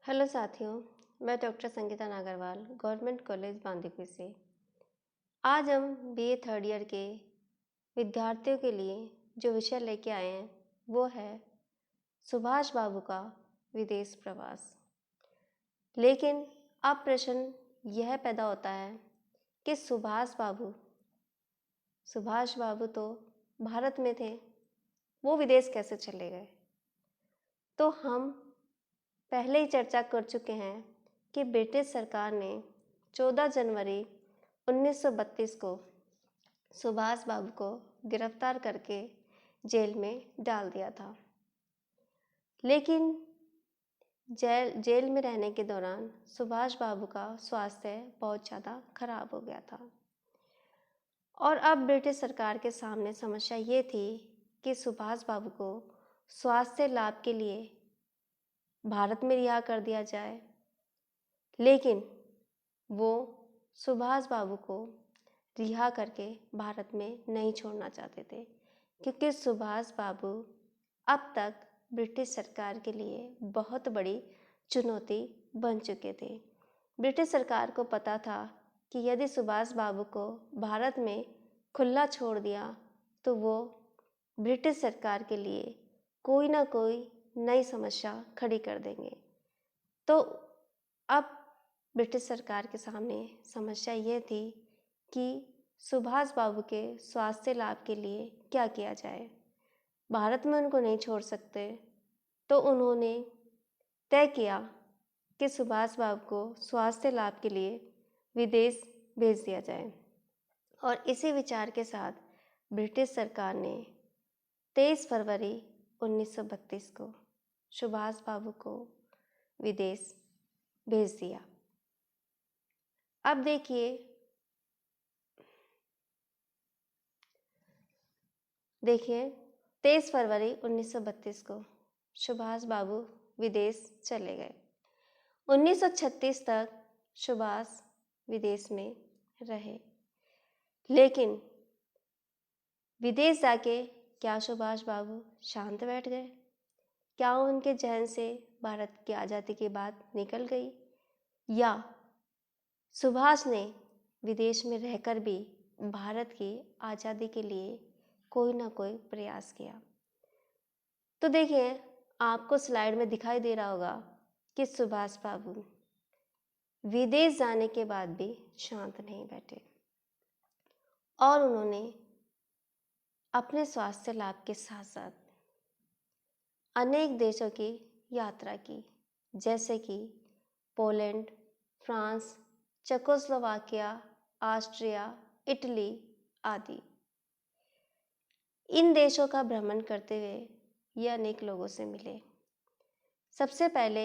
Hello साथियों, मैं doctor Sangeeta Nagarwal government college Bandikui से। आज हम बीए थर्ड ईयर के विद्यार्थियों के लिए जो विषय लेके आए हैं वो है सुभाष बाबू का विदेश प्रवास। लेकिन अब प्रश्न यह पैदा होता है कि सुभाष बाबू तो भारत में थे, वो विदेश कैसे चले गए। तो हम पहले ही चर्चा कर चुके हैं कि ब्रिटिश सरकार ने 14 जनवरी 1932 को सुभाष बाबू को गिरफ्तार करके जेल में डाल दिया था। लेकिन जेल में रहने के दौरान सुभाष बाबू का स्वास्थ्य बहुत ज़्यादा खराब हो गया था और अब ब्रिटिश सरकार के सामने समस्या ये थी कि सुभाष बाबू को स्वास्थ्य लाभ के लिए भारत में रिहा कर दिया जाए, लेकिन वो सुभाष बाबू को रिहा करके भारत में नहीं छोड़ना चाहते थे, क्योंकि सुभाष बाबू अब तक ब्रिटिश सरकार के लिए बहुत बड़ी चुनौती बन चुके थे। ब्रिटिश सरकार को पता था कि यदि सुभाष बाबू को भारत में खुला छोड़ दिया तो वो ब्रिटिश सरकार के लिए कोई ना कोई नई समस्या खड़ी कर देंगे। तो अब ब्रिटिश सरकार के सामने समस्या ये थी कि सुभाष बाबू के स्वास्थ्य लाभ के लिए क्या किया जाए। भारत में उनको नहीं छोड़ सकते, तो उन्होंने तय किया कि सुभाष बाबू को स्वास्थ्य लाभ के लिए विदेश भेज दिया जाए। और इसी विचार के साथ ब्रिटिश सरकार ने 23 फरवरी 1932 को सुभाष बाबू को विदेश भेज दिया। अब देखिए 23 फरवरी 1932 को सुभाष बाबू विदेश चले गए। 1936 तक सुभाष विदेश में रहे, लेकिन विदेश जाके क्या सुभाष बाबू शांत बैठ गए? क्या उनके जहन से भारत की आज़ादी की बात निकल गई, या सुभाष ने विदेश में रहकर भी भारत की आज़ादी के लिए कोई ना कोई प्रयास किया? तो देखिए, आपको स्लाइड में दिखाई दे रहा होगा कि सुभाष बाबू विदेश जाने के बाद भी शांत नहीं बैठे और उन्होंने अपने स्वास्थ्य लाभ के साथ साथ अनेक देशों की यात्रा की, जैसे कि Poland, France, Czechoslovakia, Austria, Italy आदि। इन देशों का भ्रमण करते हुए ये अनेक लोगों से मिले। सबसे पहले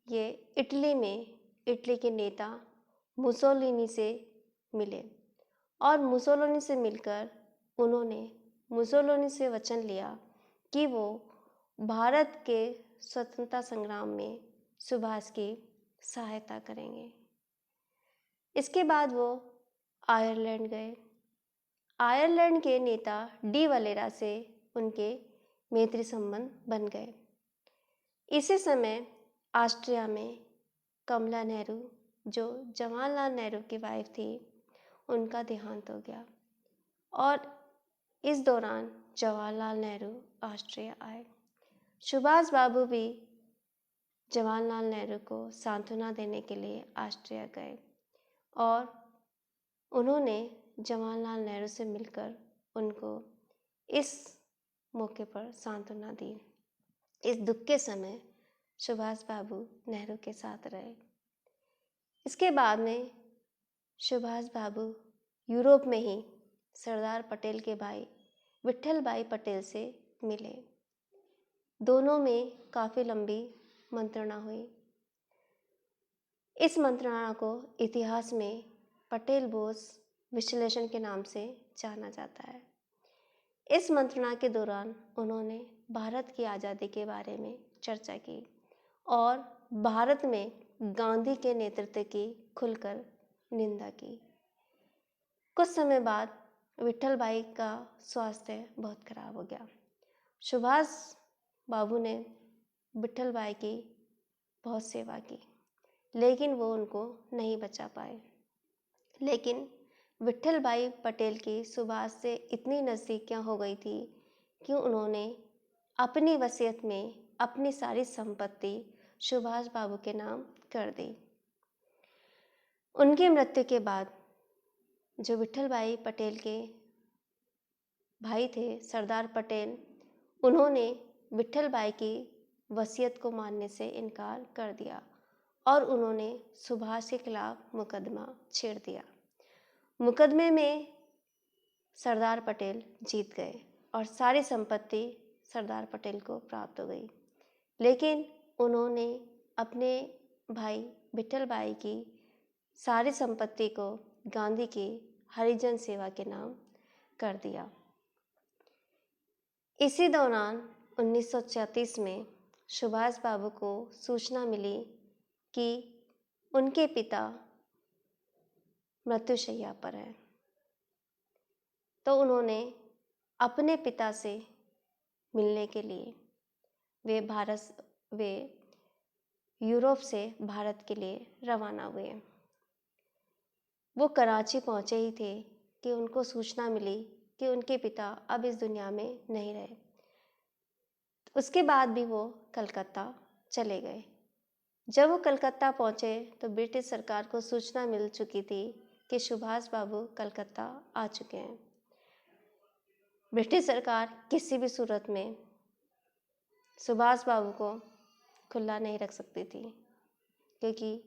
ये इटली के नेता मुसोलिनी से मिले और मुसोलिनी से मिलकर उन्होंने मुसोलिनी से वचन लिया कि वो भारत के स्वतंत्रता संग्राम में सुभाष की सहायता करेंगे। इसके बाद वो आयरलैंड गए। आयरलैंड के नेता डी वलेरा से उनके मैत्री संबंध बन गए। इसी समय ऑस्ट्रिया में कमला नेहरू, जो जवाहरलाल नेहरू की वाइफ थी, उनका देहांत हो गया और इस दौरान जवाहरलाल नेहरू ऑस्ट्रिया आए। सुभाष बाबू भी जवाहरलाल नेहरू को सांत्वना देने के लिए ऑस्ट्रिया गए और उन्होंने जवाहरलाल नेहरू से मिलकर उनको इस मौके पर सांत्वना दी। इस दुख के समय सुभाष बाबू नेहरू के साथ रहे। इसके बाद में सुभाष बाबू यूरोप में ही सरदार पटेल के भाई विट्ठल भाई पटेल से मिले। दोनों में काफ़ी लंबी मंत्रणा हुई। इस मंत्रणा को इतिहास में पटेल बोस विश्लेषण के नाम से जाना जाता है। इस मंत्रणा के दौरान उन्होंने भारत की आज़ादी के बारे में चर्चा की और भारत में गांधी के नेतृत्व की खुलकर निंदा की। कुछ समय बाद विट्ठल भाई का स्वास्थ्य बहुत खराब हो गया। सुभाष बाबू ने विट्ठल भाई की बहुत सेवा की, लेकिन वो उनको नहीं बचा पाए। लेकिन विट्ठल भाई पटेल की सुभाष से इतनी नज़दीकियाँ हो गई थी कि उन्होंने अपनी वसीयत में अपनी सारी संपत्ति सुभाष बाबू के नाम कर दी। उनकी मृत्यु के बाद जो विट्ठल भाई पटेल के भाई थे सरदार पटेल, उन्होंने विट्ठल भाई की वसीयत को मानने से इनकार कर दिया और उन्होंने सुभाष के खिलाफ मुकदमा छेड़ दिया। मुकदमे में सरदार पटेल जीत गए और सारी संपत्ति सरदार पटेल को प्राप्त हो गई, लेकिन उन्होंने अपने भाई विट्ठल भाई की सारी संपत्ति को गांधी की हरिजन सेवा के नाम कर दिया। इसी दौरान 1934 में सुभाष बाबू को सूचना मिली कि उनके पिता मृत्युशैया पर हैं, तो उन्होंने अपने पिता से मिलने के लिए वे यूरोप से भारत के लिए रवाना हुए। वो कराची पहुंचे ही थे कि उनको सूचना मिली कि उनके पिता अब इस दुनिया में नहीं रहे। उसके बाद भी वो कलकत्ता चले गए। जब वो कलकत्ता पहुंचे तो ब्रिटिश सरकार को सूचना मिल चुकी थी कि सुभाष बाबू कलकत्ता आ चुके हैं। ब्रिटिश सरकार किसी भी सूरत में सुभाष बाबू को खुला नहीं रख सकती थी, क्योंकि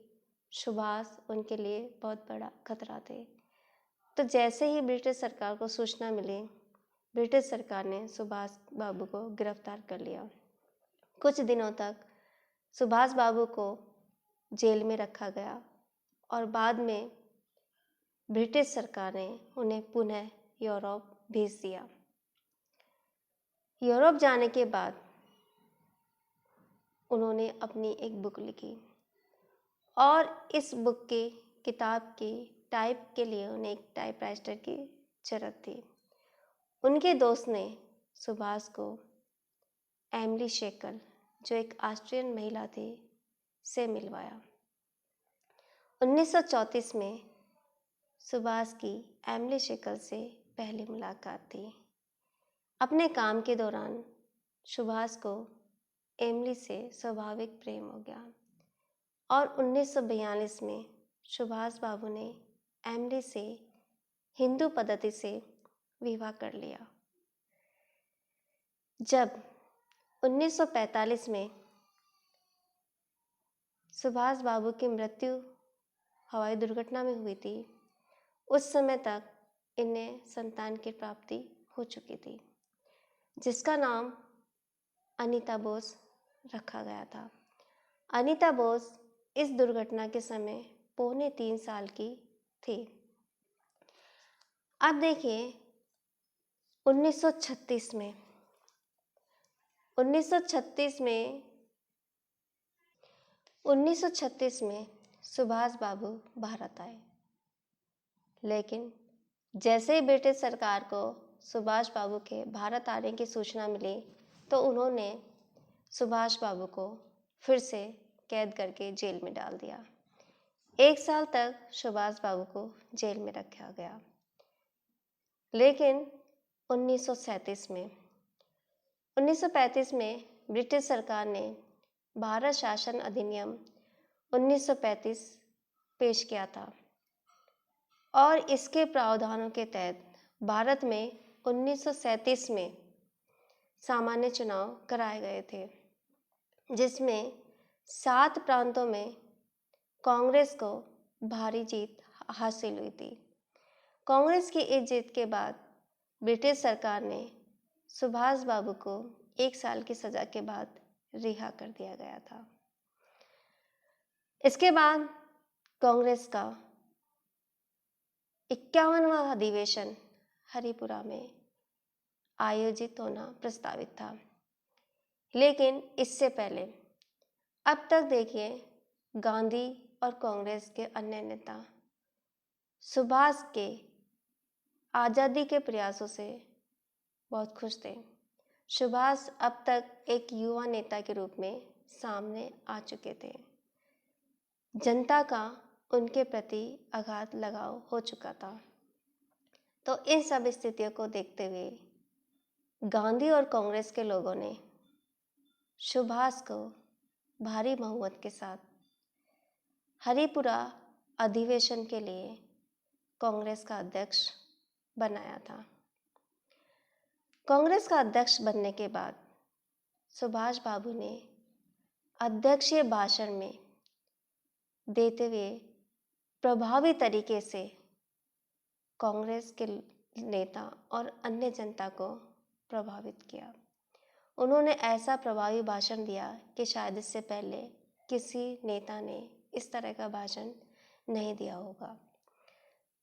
सुभाष उनके लिए बहुत बड़ा खतरा थे। तो जैसे ही ब्रिटिश सरकार को सूचना मिली, ब्रिटिश सरकार ने सुभाष बाबू को गिरफ्तार कर लिया। कुछ दिनों तक सुभाष बाबू को जेल में रखा गया और बाद में ब्रिटिश सरकार ने उन्हें पुनः यूरोप भेज दिया। यूरोप जाने के बाद उन्होंने अपनी एक बुक लिखी और इस बुक के किताब की टाइप के लिए उन्हें एक टाइपराइटर की जरूरत थी। उनके दोस्त ने सुभाष को एमिली शेकल, जो एक ऑस्ट्रियन महिला थी, से मिलवाया। 1934 में सुभाष की एमिली शेकल से पहली मुलाकात थी। अपने काम के दौरान सुभाष को एमिली से स्वाभाविक प्रेम हो गया और 1942 में सुभाष बाबू ने एमिली से हिंदू पद्धति से विवाह कर लिया। जब 1945 में सुभाष बाबू की मृत्यु हवाई दुर्घटना में हुई थी, उस समय तक इन्हें संतान की प्राप्ति हो चुकी थी, जिसका नाम अनीता बोस रखा गया था। अनीता बोस इस दुर्घटना के समय 2.25 साल की थी। अब देखिए 1936 में सुभाष बाबू भारत आए, लेकिन जैसे ही ब्रिटिश सरकार को सुभाष बाबू के भारत आने की सूचना मिली तो उन्होंने सुभाष बाबू को फिर से कैद करके जेल में डाल दिया। 1 साल तक सुभाष बाबू को जेल में रखा गया। लेकिन 1935 में ब्रिटिश सरकार ने भारत शासन अधिनियम 1935 पेश किया था और इसके प्रावधानों के तहत भारत में 1937 में सामान्य चुनाव कराए गए थे, जिसमें 7 प्रांतों में कांग्रेस को भारी जीत हासिल हुई थी। कांग्रेस की इस जीत के बाद ब्रिटिश सरकार ने सुभाष बाबू को 1 साल की सजा के बाद रिहा कर दिया गया था। इसके बाद कांग्रेस का 51वां अधिवेशन हरिपुरा में आयोजित होना प्रस्तावित था, लेकिन इससे पहले अब तक देखिए गांधी और कांग्रेस के अन्य नेता सुभाष के आज़ादी के प्रयासों से बहुत खुश थे। सुभाष अब तक एक युवा नेता के रूप में सामने आ चुके थे। जनता का उनके प्रति अगाध लगाव हो चुका था। तो इन सब स्थितियों को देखते हुए गांधी और कांग्रेस के लोगों ने सुभाष को भारी बहुमत के साथ हरिपुरा अधिवेशन के लिए कांग्रेस का अध्यक्ष बनाया था। कांग्रेस का अध्यक्ष बनने के बाद सुभाष बाबू ने अध्यक्षीय भाषण में देते हुए प्रभावी तरीके से कांग्रेस के नेता और अन्य जनता को प्रभावित किया। उन्होंने ऐसा प्रभावी भाषण दिया कि शायद इससे पहले किसी नेता ने इस तरह का भाषण नहीं दिया होगा।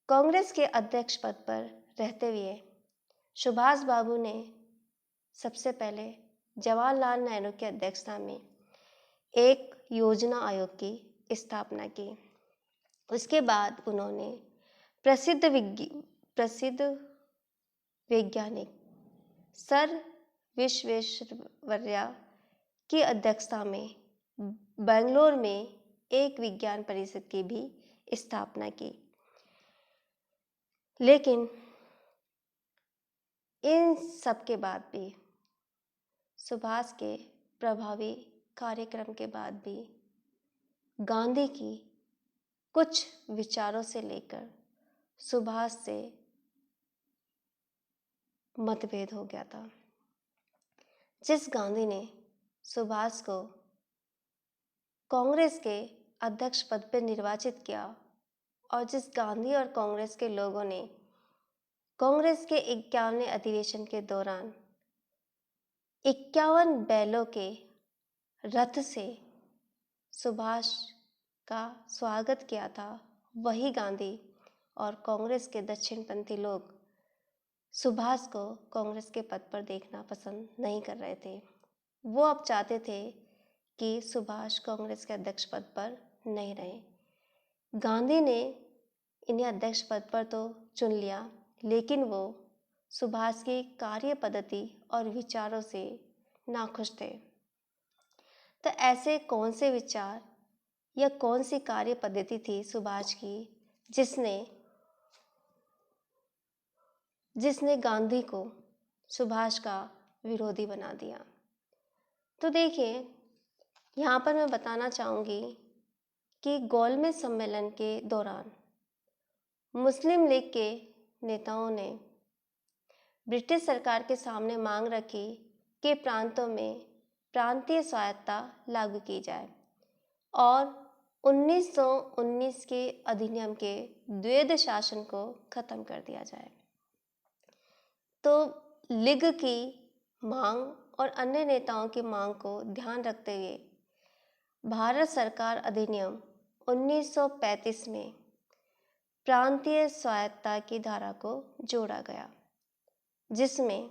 कांग्रेस के अध्यक्ष पद पर रहते हुए सुभाष बाबू ने सबसे पहले जवाहरलाल नेहरू की अध्यक्षता में एक योजना आयोग की स्थापना की। उसके बाद उन्होंने प्रसिद्ध वैज्ञानिक सर विश्वेश्वरैया की अध्यक्षता में बेंगलोर में एक विज्ञान परिषद की भी स्थापना की। लेकिन इन सब के बाद भी, सुभाष के प्रभावी कार्यक्रम के बाद भी गांधी की कुछ विचारों से लेकर सुभाष से मतभेद हो गया था। जिस गांधी ने सुभाष को कांग्रेस के अध्यक्ष पद पर निर्वाचित किया और जिस गांधी और कांग्रेस के लोगों ने कांग्रेस के 51वें अधिवेशन के दौरान 51 बैलों के रथ से सुभाष का स्वागत किया था, वही गांधी और कांग्रेस के दक्षिणपंथी लोग सुभाष को कांग्रेस के पद पर देखना पसंद नहीं कर रहे थे। वो अब चाहते थे कि सुभाष कांग्रेस के अध्यक्ष पद पर नहीं रहे। गांधी ने इन्हें अध्यक्ष पद पर तो चुन लिया, लेकिन वो सुभाष की कार्य पद्धति और विचारों से नाखुश थे। तो ऐसे कौन से विचार या कौन सी कार्य पद्धति थी सुभाष की जिसने गांधी को सुभाष का विरोधी बना दिया? तो देखिए, यहाँ पर मैं बताना चाहूँगी कि गोलमेज सम्मेलन के दौरान मुस्लिम लीग के नेताओं ने ब्रिटिश सरकार के सामने मांग रखी कि प्रांतों में प्रांतीय स्वायत्तता लागू की जाए और 1919 के अधिनियम के द्वैध शासन को खत्म कर दिया जाए। तो लीग की मांग और अन्य नेताओं की मांग को ध्यान रखते हुए भारत सरकार अधिनियम 1935 में प्रांतीय स्वायत्तता की धारा को जोड़ा गया, जिसमें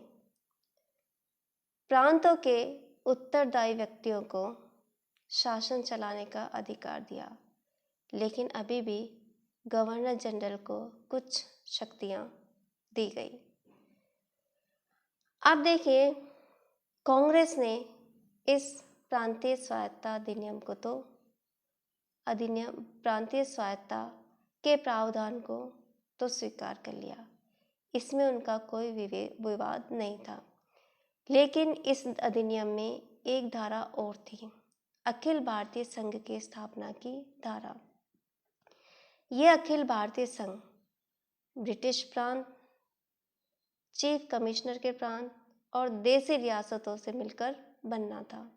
प्रांतों के उत्तरदायी व्यक्तियों को शासन चलाने का अधिकार दिया, लेकिन अभी भी गवर्नर जनरल को कुछ शक्तियां दी गई। अब देखिए, कांग्रेस ने इस प्रांतीय स्वायत्तता अधिनियम को प्रांतीय स्वायत्तता के प्रावधान को तो स्वीकार कर लिया, इसमें उनका कोई विवाद नहीं था। लेकिन इस अधिनियम में एक धारा और थी, अखिल भारतीय संघ की स्थापना की धारा। यह अखिल भारतीय संघ ब्रिटिश प्रांत, चीफ कमिश्नर के प्रांत और देशी रियासतों से मिलकर बनना था।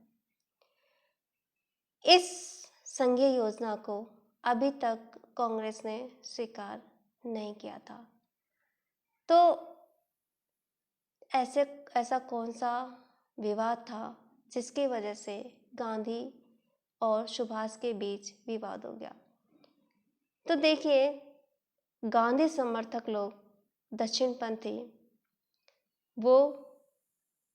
इस संघीय योजना को अभी तक कांग्रेस ने स्वीकार नहीं किया था। तो ऐसा कौन सा विवाद था जिसकी वजह से गांधी और सुभाष के बीच विवाद हो गया? तो देखिए, गांधी समर्थक लोग दक्षिणपंथी वो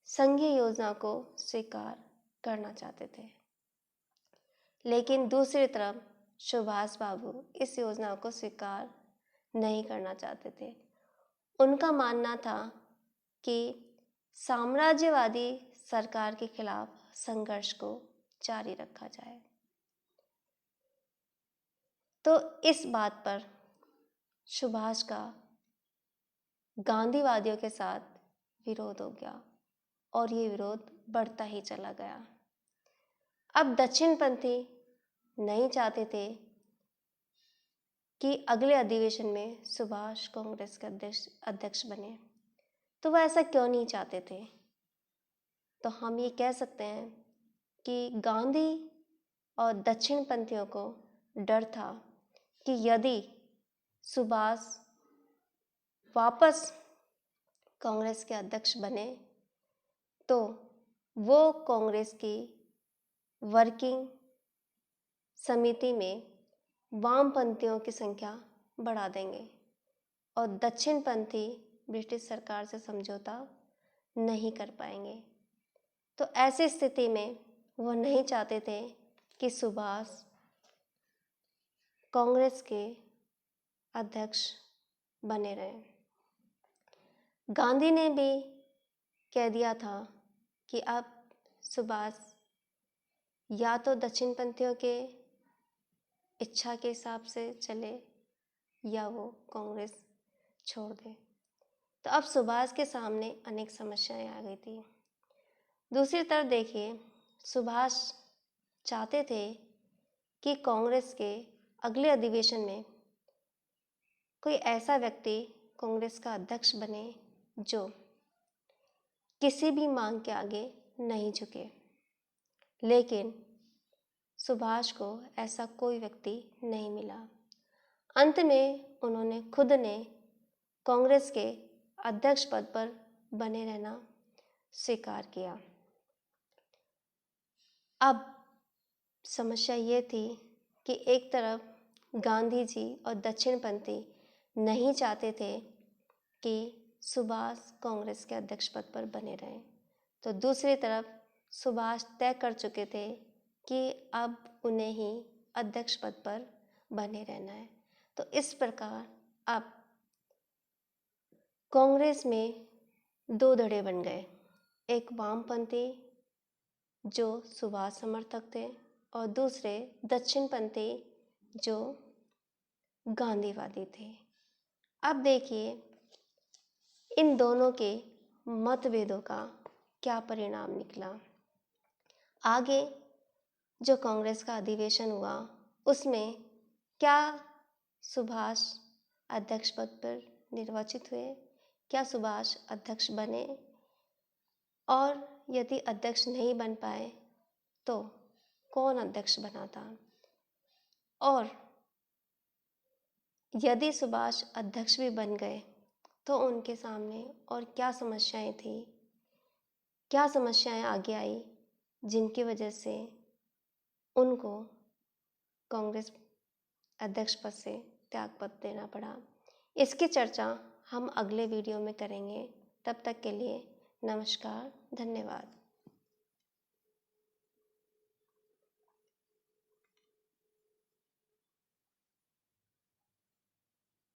संघीय योजना को स्वीकार करना चाहते थे, लेकिन दूसरी तरफ सुभाष बाबू इस योजना को स्वीकार नहीं करना चाहते थे। उनका मानना था कि साम्राज्यवादी सरकार के खिलाफ संघर्ष को जारी रखा जाए। तो इस बात पर सुभाष का गांधीवादियों के साथ विरोध हो गया और ये विरोध बढ़ता ही चला गया। अब दक्षिणपंथी नहीं चाहते थे कि अगले अधिवेशन में सुभाष कांग्रेस के अध्यक्ष बने। तो वह ऐसा क्यों नहीं चाहते थे? तो हम ये कह सकते हैं कि गांधी और दक्षिणपंथियों को डर था कि यदि सुभाष वापस कांग्रेस के अध्यक्ष बने तो वो कांग्रेस की वर्किंग समिति में वामपंथियों की संख्या बढ़ा देंगे और दक्षिणपंथी ब्रिटिश सरकार से समझौता नहीं कर पाएंगे। तो ऐसी स्थिति में वो नहीं चाहते थे कि सुभाष कांग्रेस के अध्यक्ष बने रहें। गांधी ने भी कह दिया था कि अब सुभाष या तो दक्षिणपंथियों के इच्छा के हिसाब से चले या वो कांग्रेस छोड़ दे। तो अब सुभाष के सामने अनेक समस्याएं आ गई थी। दूसरी तरफ देखिए, सुभाष चाहते थे कि कांग्रेस के अगले अधिवेशन में कोई ऐसा व्यक्ति कांग्रेस का अध्यक्ष बने जो किसी भी मांग के आगे नहीं झुके। लेकिन सुभाष को ऐसा कोई व्यक्ति नहीं मिला। अंत में उन्होंने खुद ने कांग्रेस के अध्यक्ष पद पर बने रहना स्वीकार किया। अब समस्या ये थी कि एक तरफ गांधी जी और दक्षिणपंथी नहीं चाहते थे कि सुभाष कांग्रेस के अध्यक्ष पद पर बने रहें, तो दूसरी तरफ सुभाष तय कर चुके थे कि अब उन्हें ही अध्यक्ष पद पर बने रहना है। तो इस प्रकार अब कांग्रेस में दो धड़े बन गए, एक वामपंथी जो सुभाष समर्थक थे और दूसरे दक्षिणपंथी जो गांधीवादी थे। अब देखिए इन दोनों के मतभेदों का क्या परिणाम निकला। आगे जो कांग्रेस का अधिवेशन हुआ उसमें क्या सुभाष अध्यक्ष पद पर निर्वाचित हुए, क्या सुभाष अध्यक्ष बने, और यदि अध्यक्ष नहीं बन पाए तो कौन अध्यक्ष बना था, और यदि सुभाष अध्यक्ष भी बन गए तो उनके सामने और क्या समस्याएं थी, क्या समस्याएं आगे आई जिनकी वजह से उनको कांग्रेस अध्यक्ष पद से त्यागपत्र देना पड़ा। इसकी चर्चा हम अगले वीडियो में करेंगे। तब तक के लिए नमस्कार, धन्यवाद।